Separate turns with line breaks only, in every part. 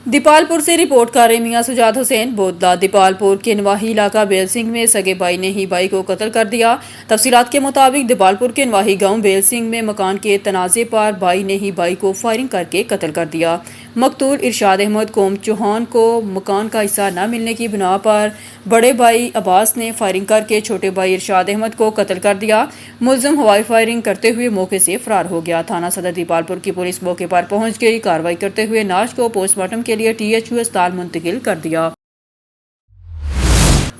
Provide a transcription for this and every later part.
دیپالپور سے رپورٹ کر رہے میاں سجاد حسین بودلا۔ دیپالپور کے نواحی علاقہ بیل سنگھ میں سگے بھائی نے ہی بھائی کو قتل کر دیا۔ تفصیلات کے مطابق دیپالپور کے نواحی گاؤں بیل سنگھ میں مکان کے تنازع پر بھائی نے ہی بھائی کو فائرنگ کر کے قتل کر دیا۔ مقتول ارشاد احمد قوم چوہان کو مکان کا حصہ نہ ملنے کی بنا پر بڑے بھائی عباس نے فائرنگ کر کے چھوٹے بھائی ارشاد احمد کو قتل کر دیا۔ ملزم ہوائی فائرنگ کرتے ہوئے موقع سے فرار ہو گیا۔ تھانہ صدر دیپالپور کی پولیس موقع پر پہنچ گئی۔ کارروائی کرتے ہوئے نعش کو پوسٹ مارٹم کے لیے THU اسپتال منتقل کر دیا۔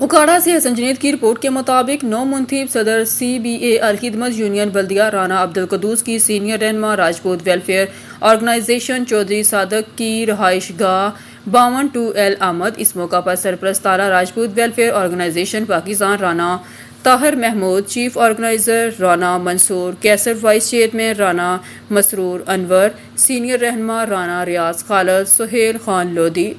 اکھاڑا سے حسن جنید کی رپورٹ کے مطابق نو منتخب صدر CBA الخدمت یونین بلدیہ رانا عبدالقدوس کی سینئر رہنما راجپوت ویلفیئر آرگنائزیشن چودھری صادق کی رہائش گاہ 52 احمد۔ اس موقع پر سرپرست Tara Rajput welfare organisation Pakistan Rana Tahir Mahmood, chief organiser Rana Mansoor Kaiser, vice chairman Rana Masroor Anwar, senior رہنما رانا ریاض خالد، سہیل خان لودھی،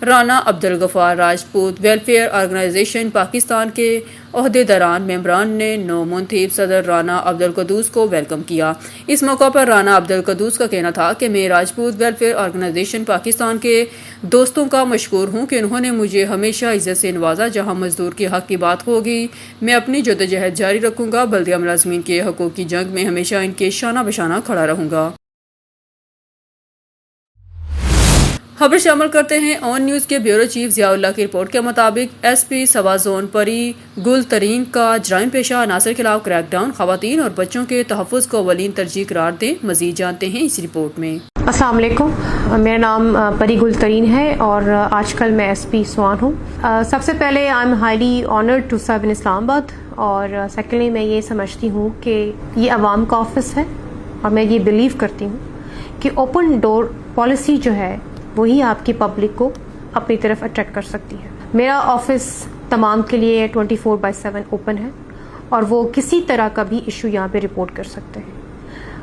رانا عبدالغفار راجپوت ویلفیئر آرگنائزیشن پاکستان کے عہدیداران ممبران نے نو منتخب صدر رانا عبدالقدوس کو ویلکم کیا۔ اس موقع پر رانا عبدالقدوس کا کہنا تھا کہ میں راجپوت ویلفیئر آرگنائزیشن پاکستان کے دوستوں کا مشکور ہوں کہ انہوں نے مجھے ہمیشہ عزت سے نوازا۔ جہاں مزدور کے حق کی بات ہوگی میں اپنی جدوجہد جاری رکھوں گا۔ بلدیہ ملازمین کے حقوق کی جنگ میں ہمیشہ ان کے شانہ بشانہ کھڑا رہوں گا۔ خبر شامل کرتے ہیں آن نیوز کے بیورو چیف ضیاء اللہ کی رپورٹ کے مطابق SP سوا زون پری گل ترین کا جرائم پیشہ عناصر خلاف کریک ڈاؤن، خواتین اور بچوں کے تحفظ کو اولین ترجیح قرار دیں۔ مزید جانتے ہیں اس رپورٹ میں۔
السلام علیکم، میرا نام پری گل ترین ہے اور آج کل میں SP سوان ہوں۔ سب سے پہلے I am highly honoured to serve in Islamabad, اور سیکنڈلی میں یہ سمجھتی ہوں کہ یہ عوام کا آفس ہے اور میں یہ بلیو کرتی ہوں کہ اوپن ڈور پالیسی جو ہے وہی آپ کی پبلک کو اپنی طرف اٹریکٹ کر سکتی ہے۔ میرا آفس تمام کے لیے 24/7 اوپن ہے اور وہ کسی طرح کا بھی ایشو یہاں پہ رپورٹ کر سکتے ہیں،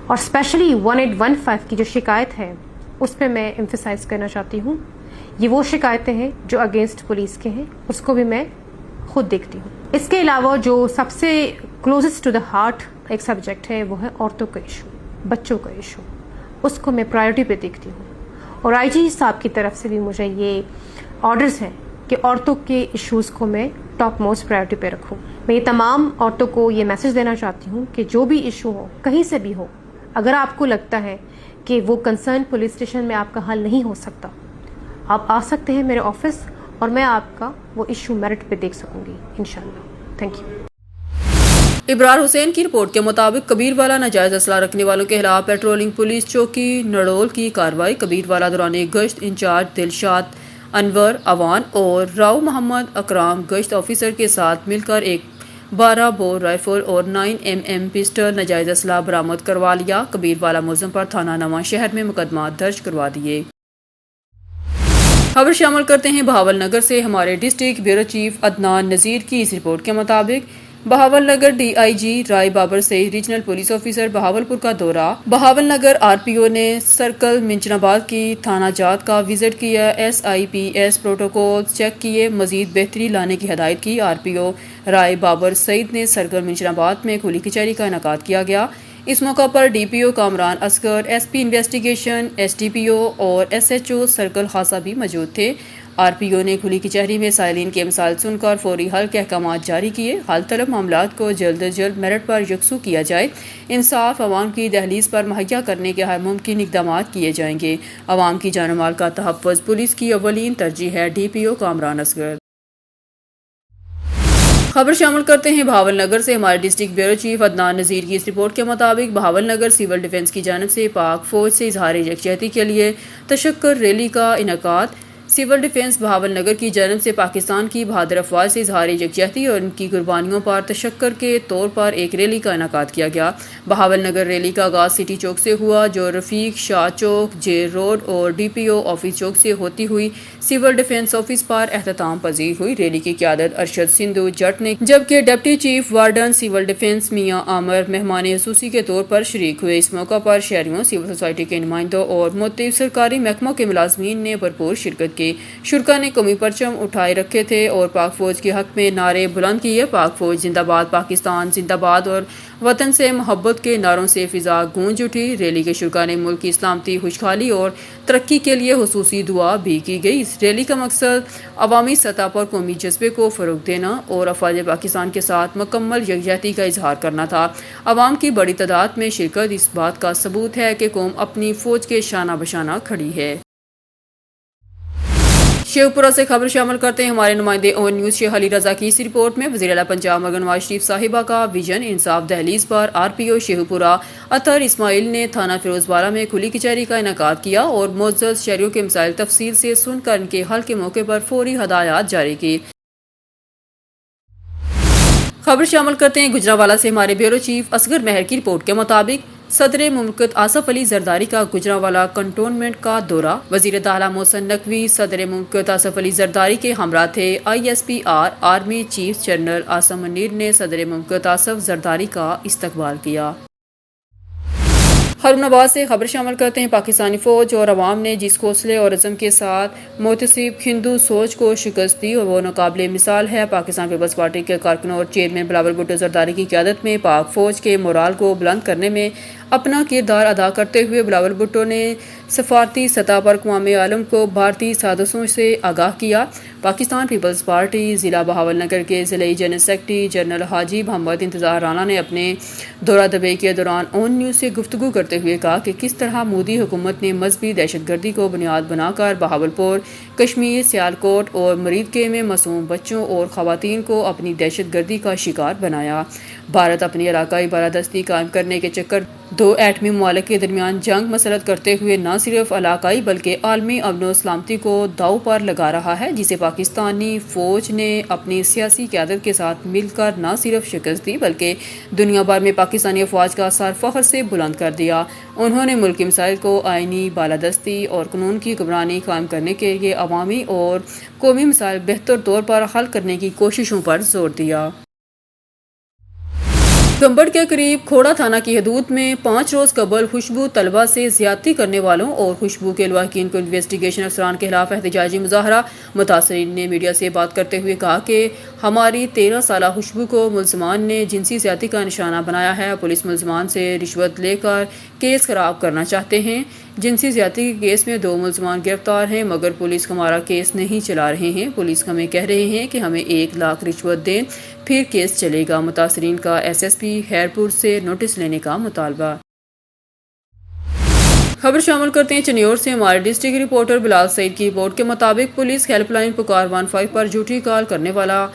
اور اسپیشلی 1815 کی جو شکایت ہے اس پہ میں ایمفیسائز کرنا چاہتی ہوں۔ یہ وہ شکایتیں ہیں جو اگینسٹ پولیس کے ہیں، اس کو بھی میں خود دیکھتی ہوں۔ اس کے علاوہ جو سب سے کلوزسٹ ٹو دا ہارٹ ایک سبجیکٹ ہے وہ ہے عورتوں کا ایشو، بچوں کا ایشو، اس کو میں پرائیورٹی پہ دیکھتی ہوں، اور IG صاحب کی طرف سے بھی مجھے یہ آرڈرز ہیں کہ عورتوں کے ایشوز کو میں ٹاپ موسٹ پرائیورٹی پہ رکھوں۔ میں یہ تمام عورتوں کو یہ میسج دینا چاہتی ہوں کہ جو بھی ایشو ہو، کہیں سے بھی ہو، اگر آپ کو لگتا ہے کہ وہ کنسرن پولیس اسٹیشن میں آپ کا حل نہیں ہو سکتا، آپ آ سکتے ہیں میرے آفس اور میں آپ کا وہ ایشو میرٹ پہ دیکھ سکوں گی انشاءاللہ۔ Thank you.
ابرار حسین کی رپورٹ کے مطابق کبیروالا ناجائز اسلحہ رکھنے والوں کے خلاف پیٹرولنگ پولیس چوکی نڑول کی کارروائی۔ کبیروالا دوران گشت انچارج دلشاد انور اوان اور راؤ محمد اکرام گشت آفیسر کے ساتھ مل کر ایک 12 بور رائفل اور 9mm پسٹل ناجائز اسلحہ برآمد کروا لیا۔ کبیروالا ملزم پر تھانہ نواں شہر میں مقدمات درج کروا دیے۔ خبر شامل کرتے ہیں بہاول نگر سے۔ ہمارے district bureau chief Adnan Nazir کی اس رپورٹ کے مطابق بہاول نگر DIG رائے بابر سے ریجنل پولیس آفیسر بہاولپور کا دورہ۔ بہاول نگر RPO نے سرکل منچن آباد کی تھانہ جات کا وزٹ کیا، SIPS پروٹوکول چیک کیے، مزید بہتری لانے کی ہدایت کی۔ RPO رائے بابر سعید نے سرکل منچن آباد میں کھلی کچہری کا انعقاد کیا گیا۔ اس موقع پر DPO Kamran Asghar, SP investigation, SDPO اور SHO سرکل خاصہ بھی موجود تھے۔ RPO نے کھلی کچہری میں سائلین کے مسائل سن کر فوری حل کے احکامات جاری کیے۔ حل طلب معاملات کو جلد از جلد میرٹ پر یکسو کیا جائے، انصاف عوام کی دہلیز پر مہیا کرنے کے ہر ممکن اقدامات کیے جائیں گے۔ عوام کی جان و مال کا تحفظ پولیس کی اولین ترجیح ہے۔ DPO کامران اصغر۔ خبر شامل کرتے ہیں بہاول نگر سے۔ ہمارے district bureau chief Adnan Nazir کی اس رپورٹ کے مطابق بہاول نگر سول ڈیفنس کی جانب سے پاک فوج سے اظہار یکجہتی کے لیے تشکر ریلی کا انعقاد۔ سول ڈیفنس بہاول نگر کی جانب سے پاکستان کی بہادر افواج سے اظہار یکجہتی اور ان کی قربانیوں پر تشکر کے طور پر ایک ریلی کا انعقاد کیا گیا۔ بہاول نگر ریلی کا آغاز سٹی چوک سے ہوا، جو رفیق شاہ چوک، جیل روڈ اور DPO آفس چوک سے ہوتی ہوئی سول ڈیفنس آفس پر اختتام پذیر ہوئی۔ ریلی کی قیادت ارشد سندھو جٹ نے، جبکہ deputy chief warden civil defence میاں عامر مہمان خصوصی کے طور پر شریک ہوئے۔ اس موقع پر شہریوں، سول سوسائٹی کے نمائندوں اور مختلف سرکاری محکموں کے ملازمین نے بھرپور شرکت کے شرکا نے قومی پرچم اٹھائے رکھے تھے اور پاک فوج کے حق میں نعرے بلند کیے۔ پاک فوج زندہ باد، پاکستان زندہ باد اور وطن سے محبت کے نعروں سے فضا گونج اٹھی۔ ریلی کے شرکا نے ملک کی سلامتی، خوشحالی اور ترقی کے لیے خصوصی دعا بھی کی گئی۔ اس ریلی کا مقصد عوامی سطح پر قومی جذبے کو فروغ دینا اور افواج پاکستان کے ساتھ مکمل یکجہتی کا اظہار کرنا تھا۔ عوام کی بڑی تعداد میں شرکت اس بات کا ثبوت ہے کہ قوم اپنی فوج کے شانہ بشانہ کھڑی ہے۔ شیوپورہ سے خبر شامل کرتے ہیں ہمارے نمائندے اون نیوز شیخ علی رضا کی اس رپورٹ میں۔ وزیر اعلیٰ پنجاب مریم نواز شریف صاحبہ کا ویژن انصاف دہلیز پر RPO شیوپورہ اطہر اسماعیل نے تھانہ فیروز پارہ میں کھلی کچہری کا انعقاد کیا اور معزز شہریوں کے مسائل تفصیل سے سن کر ان کے حل کے موقع پر فوری ہدایات جاری کی۔ خبر شامل کرتے ہیں گجرانوالہ سے ہمارے بیورو چیف اصغر مہر کی رپورٹ کے مطابق صدر مملکت آصف علی زرداری کا گجرانوالہ کنٹونمنٹ کا دورہ۔ وزیر داخلہ محسن نقوی صدر مملکت آصف علی زرداری کے ہمراہ تھے۔ ISPR army chief general Asim Munir نے صدر مملکت آصف زرداری کا استقبال کیا۔ ہارون آباد سے خبر شامل کرتے ہیں پاکستانی فوج اور عوام نے جس حوصلے اور عزم کے ساتھ محتسب ہندو سوچ کو شکست دی اور وہ ناقابل مثال ہے۔ پاکستان پیپلز پارٹی کے کارکن اور چیئرمین بلاول بھٹو زرداری کی قیادت میں پاک فوج کے مورال کو بلند کرنے میں اپنا کردار ادا کرتے ہوئے بلاول بھٹو نے سفارتی سطح پر اقوام عالم کو بھارتی سازشوں سے آگاہ کیا۔ پاکستان پیپلز پارٹی ضلع بہاول نگر کے ضلعی جنرل سیکرٹری جنرل حاجی محمد انتظار رانا نے اپنے دورہ دبئی کے دوران اون نیوز سے گفتگو کرتے ہوئے کہا کہ کس طرح مودی حکومت نے مذہبی دہشت گردی کو بنیاد بنا کر بہاولپور، کشمیر، سیالکوٹ اور مریدکے میں معصوم بچوں اور خواتین کو اپنی دہشت گردی کا شکار بنایا۔ بھارت اپنی علاقائی بالادستی قائم کرنے کے چکر دو ایٹمی ممالک کے درمیان جنگ مسلط کرتے ہوئے نہ صرف علاقائی بلکہ عالمی امن و سلامتی کو داؤ پر لگا رہا ہے، جسے پاکستانی فوج نے اپنی سیاسی قیادت کے ساتھ مل کر نہ صرف شکست دی بلکہ دنیا بھر میں پاکستانی افواج کا سر فخر سے بلند کر دیا۔ انہوں نے ملک کے مسائل کو آئینی بالادستی اور قانون کی حکمرانی قائم کرنے کے لیے عوامی اور قومی مسائل بہتر طور پر حل کرنے کی کوششوں پر زور دیا۔ گمبڑ کے قریب کھوڑا تھانہ کی حدود میں 5 روز قبل خوشبو طلبہ سے زیادتی کرنے والوں اور خوشبو کے لواحقین کو انویسٹیگیشن افسران کے خلاف احتجاجی مظاہرہ۔ متاثرین نے میڈیا سے بات کرتے ہوئے کہا کہ ہماری 13 سالہ خوشبو کو ملزمان نے جنسی زیادتی کا نشانہ بنایا ہے۔ پولیس ملزمان سے رشوت لے کر کیس خراب کرنا چاہتے ہیں۔ جنسی زیادتی کے کیس میں 2 ملزمان گرفتار ہیں مگر پولیس ہمارا کیس نہیں چلا رہے ہیں۔ پولیس ہمیں کہہ رہے ہیں کہ ہمیں 1 لاکھ رشوت دیں پھر کیس چلے گا۔ متاثرین کا SSP خیرپور سے نوٹس لینے کا مطالبہ۔ خبر شامل کرتے ہیں چنیور سے ہمارے ڈسٹرکٹ رپورٹر بلال سعید کی رپورٹ کے مطابق پولیس ہیلپ لائن پکار 15 پر جھوٹی کال کرنے والا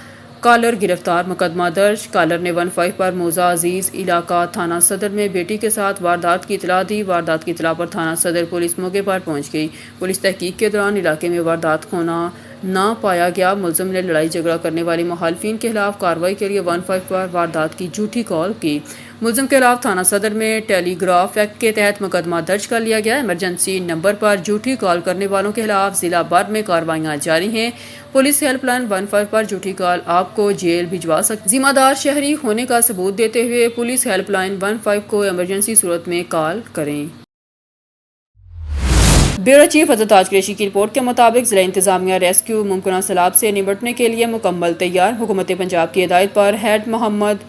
کالر گرفتار، مقدمہ درج۔ کالر نے 15 پر موزہ عزیز علاقہ تھانہ صدر میں بیٹی کے ساتھ واردات کی اطلاع دی۔ واردات کی اطلاع پر تھانہ صدر پولیس موقع پر پہنچ گئی۔ پولیس تحقیق کے دوران علاقے میں واردات ہونا نہ پایا گیا۔ ملزم نے لڑائی جھگڑا کرنے والی مخالفین کے خلاف کارروائی کے لیے 15 پر واردات کی جھوٹی کال کی۔ ملزم کے خلاف تھانہ صدر میں ٹیلی گراف ایکٹ کے تحت مقدمہ درج کر لیا گیا۔ ایمرجنسی نمبر پر جھوٹی کال کرنے والوں کے خلاف ضلع بھر میں کارروائیاں جاری ہیں۔ پولیس ہیلپ لائن 15 پر جھوٹی کال آپ کو جیل بھجوا سکتی۔ ذمہ دار شہری ہونے کا ثبوت دیتے ہوئے پولیس ہیلپ لائن 15 کو ایمرجنسی صورت میں کال کریں۔ بیورو چیف حضرت تاج قریشی کی رپورٹ کے مطابق ضلع انتظامیہ ریسکیو ممکنہ سیلاب سے نمٹنے کے لیے مکمل تیار۔ حکومت پنجاب کی ہدایت پر ہیڈ محمد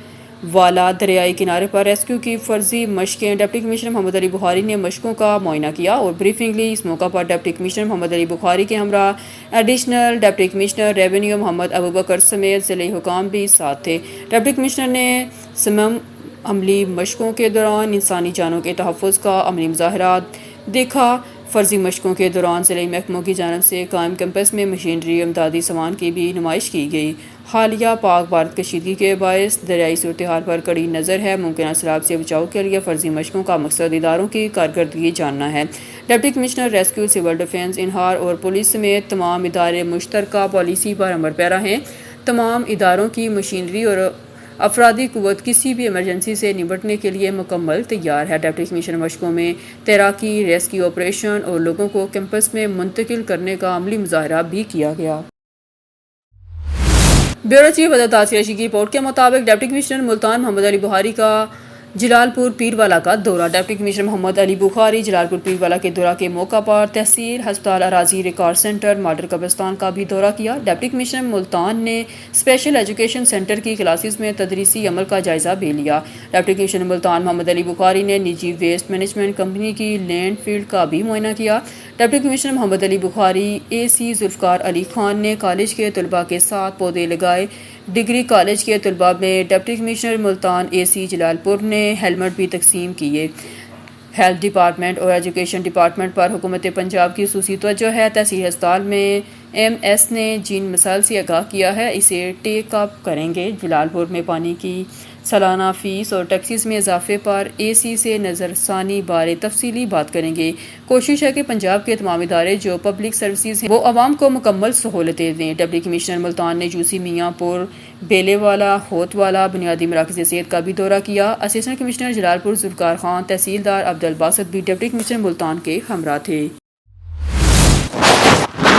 والا دریائی کنارے پر ریسکیو کی فرضی مشقیں۔ ڈپٹی کمشنر محمد علی بخاری نے مشقوں کا معائنہ کیا اور بریفنگ لی۔ اس موقع پر ڈپٹی کمشنر محمد علی بخاری کے ہمراہ ایڈیشنل ڈپٹی کمشنر ریونیو محمد ابوبکر سمیت ضلعی حکام بھی ساتھ تھے۔ ڈپٹی کمشنر نے سمم عملی مشقوں کے دوران انسانی جانوں کے تحفظ کا عملی مظاہرات دیکھا۔ فرضی مشقوں کے دوران ضلعی محکموں کی جانب سے قائم کیمپس میں مشینری امدادی سامان کی بھی نمائش کی گئی۔ حالیہ پاک بھارت کشیدگی کے باعث دریائی صورتحال پر کڑی نظر ہے۔ ممکنہ سیلاب سے بچاؤ کے لیے فرضی مشقوں کا مقصد اداروں کی کارکردگی جاننا ہے۔ Deputy commissioner rescue, civil defence, انہار اور پولیس سمیت تمام ادارے مشترکہ پالیسی پر عمل پیرا ہیں۔ تمام اداروں کی مشینری اور افرادی قوت کسی بھی ایمرجنسی سے نمٹنے کے لیے مکمل تیار ہے۔ ڈپٹی کمشنر مشقوں میں تیراکی، ریسکیو آپریشن اور لوگوں کو کیمپس میں منتقل کرنے کا عملی مظاہرہ بھی کیا گیا۔ بیورو چیف حضرت تاج قریشی کی رپورٹ کے مطابق ڈپٹی کمشنر ملتان محمد علی بخاری کا جلال پور پیروالا کا دورہ۔ ڈپٹی کمشنر محمد علی بخاری جلال پور پیروالا کے دورہ کے موقع پر تحصیل ہسپتال اراضی ریکارڈ سینٹر ماڈل قبرستان کا بھی دورہ کیا۔ ڈپٹی کمشنر ملتان نے اسپیشل ایجوکیشن سینٹر کی کلاسز میں تدریسی عمل کا جائزہ بھی لیا۔ ڈپٹی کمشنر ملتان محمد علی بخاری نے نجی ویسٹ مینجمنٹ کمپنی کی لینڈ فیلڈ کا بھی معائنہ کیا۔ ڈپٹی کمشنر محمد علی بخاری اے سی ذوالفقار علی خان نے کالج کے طلباء کے ساتھ پودے لگائے۔ ڈگری کالج کے طلباء میں ڈپٹی کمشنر ملتان اے سی جلال پور نے ہیلمٹ بھی تقسیم کیے۔ ہیلتھ ڈپارٹمنٹ اور ایجوکیشن ڈپارٹمنٹ پر حکومت پنجاب کی خصوصی توجہ ہے۔ تحصیل ہسپتال میں ایم ایس نے جن مسائل سے آگاہ کیا ہے اسے ٹیک اپ کریں گے۔ جلال پور میں پانی کی سالانہ فیس اور ٹیکسز میں اضافے پر اے سی سے نظر ثانی بارے تفصیلی بات کریں گے۔ کوشش ہے کہ پنجاب کے تمام ادارے جو پبلک سروسز ہیں وہ عوام کو مکمل سہولتیں دیں۔ ڈپٹی کمشنر ملتان نے جوسی میاں پور بیلے والا ہوت والا بنیادی مراکز صحت کا بھی دورہ کیا۔ اسسٹنٹ کمشنر جلال پور ذوالفقار خان تحصیلدار عبدالباسط بھی ڈپٹی کمشنر ملتان کے ہمراہ تھے۔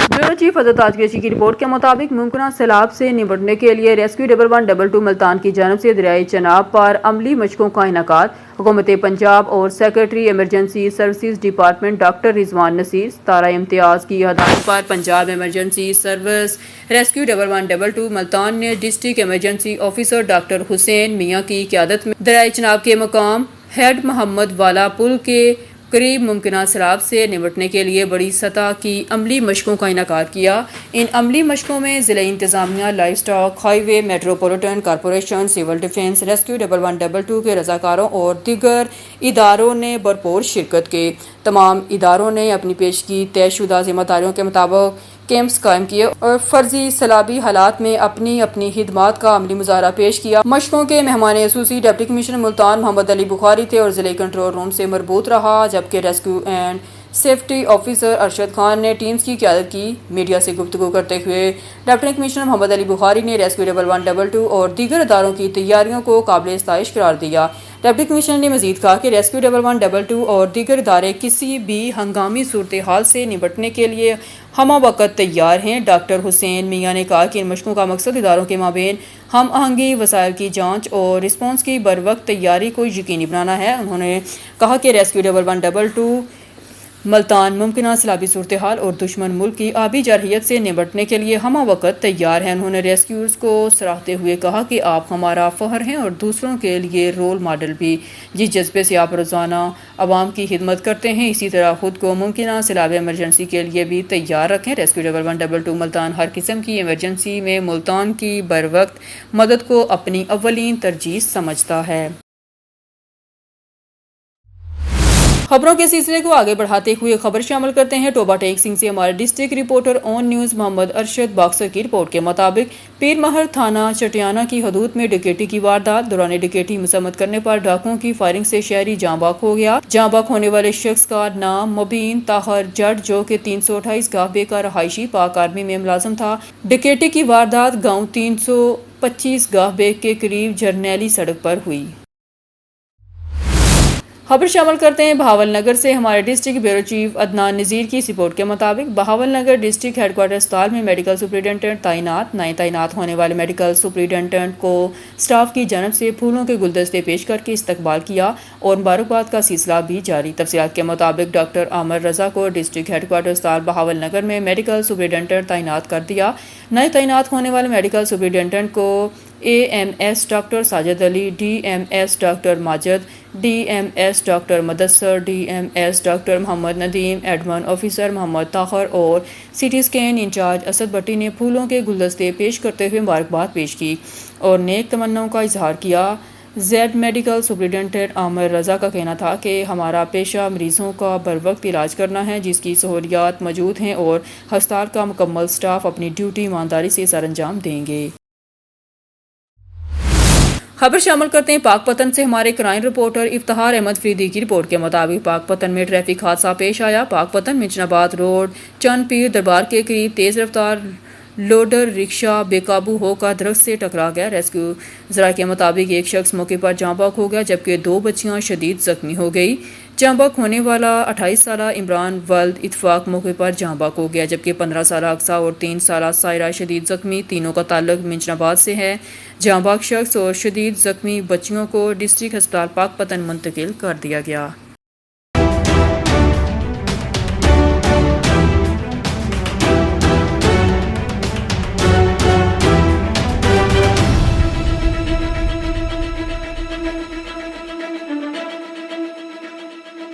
بیورو چیف حضرت تاج قریشی کی رپورٹ کے مطابق ممکنہ سیلاب سے نمٹنے کے لیے ریسکیو 1112 ملتان کی جانب سے دریائے چناب پر عملی مشقوں کا انعقاد۔ حکومت پنجاب اور secretary emergency services department doctor Rizwan Naseer 17 Imtiaz کی ہدایت پر Punjab emergency service rescue 1112 Multan نے district emergency officer doctor Hussain Mian کی قیادت میں دریائے چناب کے مقام ہیڈ محمد والا پل کے قریب ممکنہ سیلاب سے نمٹنے کے لیے بڑی سطح کی عملی مشقوں کا انعقاد کیا۔ ان عملی مشقوں میں ضلع انتظامیہ، life stock, highway, metropolitan corporation, civil defence, rescue 1112 کے رضاکاروں اور دیگر اداروں نے بھرپور شرکت کی۔ تمام اداروں نے اپنی پیشگی طے شدہ ذمہ داریوں کے مطابق کیمپس قائم کیے اور فرضی سیلابی حالات میں اپنی اپنی خدمات کا عملی مظاہرہ پیش کیا۔ مشقوں کے مہمان خصوصی ڈپٹی کمشنر ملتان محمد علی بخاری تھے اور ضلع کنٹرول روم سے مربوط رہا، جبکہ rescue and safety officer Arshad Khan نے ٹیمز کی قیادت کی۔ میڈیا سے گفتگو کرتے ہوئے ڈپٹی کمشنر محمد علی بخاری نے ریسکیو 1112 اور دیگر اداروں کی تیاریوں کو قابل ستائش قرار دیا۔ ڈپٹی کمشنر نے مزید کہا کہ ریسکیو 1112 اور دیگر ادارے کسی بھی ہنگامی صورتحال سے نمٹنے کے لیے ہمہ وقت تیار ہیں۔ ڈاکٹر حسین میاں نے کہا کہ ان مشقوں کا مقصد اداروں کے مابین ہم آہنگی، وسائل کی جانچ اور رسپانس کی بروقت تیاری کو یقینی بنانا ہے۔ انہوں نے کہا کہ ریسکیو 1112 ملتان ممکنہ سیلابی صورتحال اور دشمن ملک کی آبی جارحیت سے نمٹنے کے لیے ہمہ وقت تیار ہیں۔ انہوں نے ریسکیورز کو سراہتے ہوئے کہا کہ آپ ہمارا فخر ہیں اور دوسروں کے لیے رول ماڈل بھی۔ جس جذبے سے آپ روزانہ عوام کی خدمت کرتے ہیں اسی طرح خود کو ممکنہ سیلاب ایمرجنسی کے لیے بھی تیار رکھیں۔ ریسکیو 1112 ملتان ہر قسم کی ایمرجنسی میں ملتان کی بروقت مدد کو اپنی اولین ترجیح سمجھتا ہے۔ خبروں کے سلسلے کو آگے بڑھاتے ہوئے خبر شامل کرتے ہیں ٹوبہ ٹیک سنگھ سے ہمارے ڈسٹرکٹ رپورٹر آن نیوز محمد ارشد باکسر کی رپورٹ کے مطابق پیر مہر تھانہ چٹیانہ کی حدود میں ڈکیٹی کی واردات۔ دوران ڈکیٹی مذمت کرنے پر ڈاکوؤں کی فائرنگ سے شہری جاں باک ہو گیا۔ جاں باک ہونے والے شخص کا نام مبین طاہر جٹ جو کہ 328 گاہ بے کا رہائشی پاک آرمی میں ملازم تھا۔ ڈکیٹی کی واردات گاؤں 325 گاہ بے کے قریب جرنیلی سڑک پر ہوئی۔ خبر شامل کرتے ہیں بہاول نگر سے ہمارے district bureau chief Adnan Nazir کی رپورٹ کے مطابق Bahawalnagar district headquarter اسپتال میں میڈیکل سپرنٹینڈنٹ تعینات۔ نئے تعینات ہونے والے میڈیکل سپرنٹینڈنٹ کو اسٹاف کی جانب سے پھولوں کے گلدستے پیش کر کے استقبال کیا اور مبارکباد کا سلسلہ بھی جاری۔ تفصیلات کے مطابق ڈاکٹر عامر رضا کو ڈسٹرکٹ ہیڈ کوارٹر اسپتال بہاول نگر میں میڈیکل سپرنٹینڈنٹ تعینات کر دیا۔ نئے تعینات ہونے والے میڈیکل سپرنٹینڈنٹ کو A M S doctor Sajid Ali, D M S doctor Majid, D M S doctor Mudassar, D M S doctor Muhammad Nadeem, admin officer Muhammad Tahir اور C T scan incharge Asad Batti نے پھولوں کے گلدستے پیش کرتے ہوئے مبارکباد پیش کی اور نیک تمناؤں کا اظہار کیا۔ زیڈ میڈیکل سپرنٹینڈنٹ عامر رضا کا کہنا تھا کہ ہمارا پیشہ مریضوں کا بروقت علاج کرنا ہے جس کی سہولیات موجود ہیں اور ہسپتال کا مکمل اسٹاف اپنی ڈیوٹی ایمانداری سے سر انجام دیں گے۔ خبر شامل کرتے ہیں پاک پتن سے ہمارے کرائم رپورٹر افتخار احمد فریدی کی رپورٹ کے مطابق پاک پتن میں ٹریفک حادثہ پیش آیا۔ پاک پتن منچن آباد روڈ چند پیر دربار کے قریب تیز رفتار لوڈر رکشہ بے قابو ہو کر درخت سے ٹکرا گیا۔ ریسکیو ذرائع کے مطابق ایک شخص موقع پر جاں بحق ہو گیا جبکہ 2 بچیاں شدید زخمی ہو گئی۔ جاں بحق ہونے والا 28 سالہ عمران ولد اتفاق موقع پر جاں بحق ہو گیا جبکہ 15 سالہ اقصیٰ اور 3 سالہ سائرہ شدید زخمی۔ تینوں کا تعلق منچن آباد سے ہے۔ جاں بحق شخص اور شدید زخمی بچیوں کو ڈسٹرکٹ ہسپتال پاک پتن منتقل کر دیا گیا۔